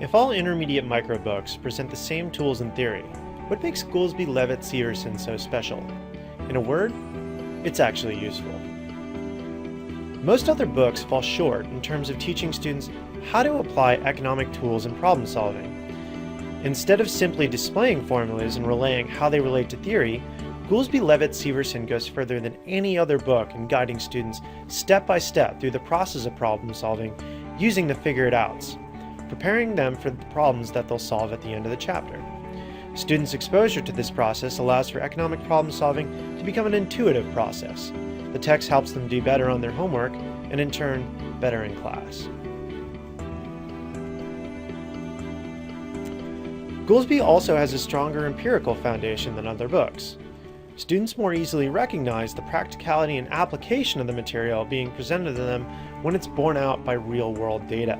If all intermediate microbooks present the same tools in theory, what makes Goolsbee-Levitt-Severson so special? In a word, it's actually useful. Most other books fall short in terms of teaching students how to apply economic tools in problem solving. Instead of simply displaying formulas and relaying how they relate to theory, Goolsbee-Levitt-Severson goes further than any other book in guiding students step by step through the process of problem solving using the figure-it-outs, preparing them for the problems that they'll solve at the end of the chapter. Students' exposure to this process allows for economic problem solving to become an intuitive process. The text helps them do better on their homework and in turn, better in class. Goolsbee also has a stronger empirical foundation than other books. Students more easily recognize the practicality and application of the material being presented to them when it's borne out by real-world data.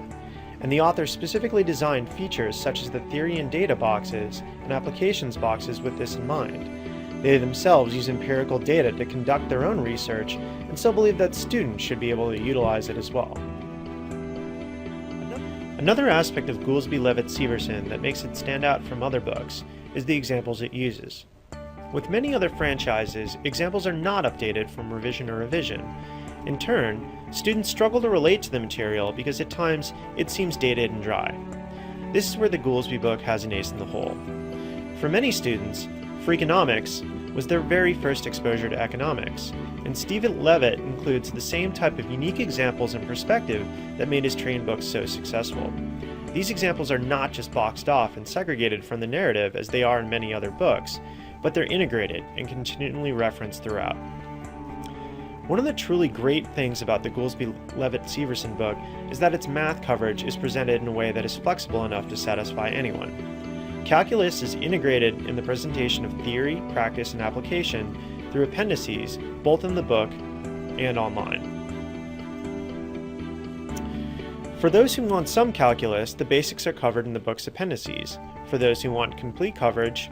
And the author specifically designed features such as the theory and data boxes and applications boxes with this in mind. They themselves use empirical data to conduct their own research and still believe that students should be able to utilize it as well. Another aspect of Goolsbee-Levitt-Severson that makes it stand out from other books is the examples it uses. With many other franchises, examples are not updated from revision to revision. In turn, students struggle to relate to the material because at times it seems dated and dry. This is where the Goolsbee book has an ace in the hole. For many students, Microeconomics was their very first exposure to economics, and Stephen Levitt includes the same type of unique examples and perspective that made his trained books so successful. These examples are not just boxed off and segregated from the narrative as they are in many other books, but they're integrated and continually referenced throughout. One of the truly great things about the Goolsbee-Levitt-Severson book is that its math coverage is presented in a way that is flexible enough to satisfy anyone. Calculus is integrated in the presentation of theory, practice, and application through appendices, both in the book and online. For those who want some calculus, the basics are covered in the book's appendices. For those who want complete coverage,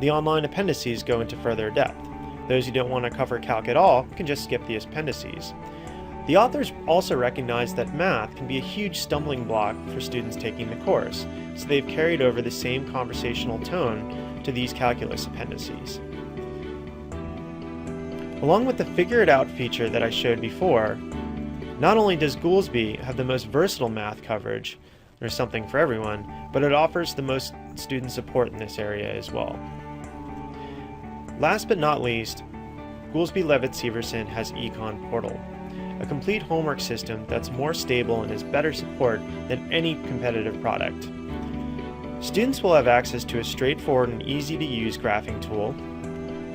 the online appendices go into further depth. Those who don't want to cover calc at all can just skip the appendices. The authors also recognize that math can be a huge stumbling block for students taking the course, so they've carried over the same conversational tone to these calculus appendices. Along with the figure it out feature that I showed before, not only does Goolsbee have the most versatile math coverage, there's something for everyone, but it offers the most student support in this area as well. Last but not least, Goolsbee-Levitt-Severson has Econ Portal, a complete homework system that's more stable and has better support than any competitive product. Students will have access to a straightforward and easy-to-use graphing tool,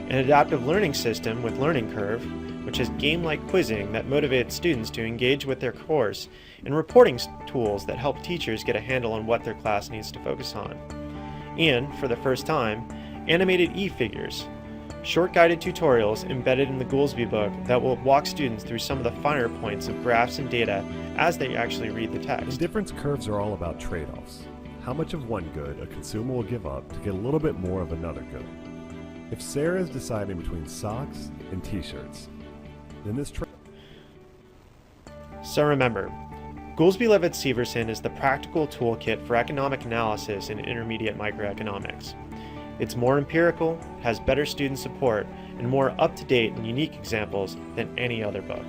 an adaptive learning system with Learning Curve, which has game-like quizzing that motivates students to engage with their course, and reporting tools that help teachers get a handle on what their class needs to focus on. And, for the first time, animated e-figures, short guided tutorials embedded in the Goolsbee book that will walk students through some of the finer points of graphs and data as they actually read the text. Indifference curves are all about trade-offs. How much of one good a consumer will give up to get a little bit more of another good. If Sarah is deciding between socks and t-shirts, then this So remember, Goolsbee-Levitt-Severson is the practical toolkit for economic analysis in intermediate microeconomics. It's more empirical, has better student support, and more up-to-date and unique examples than any other book.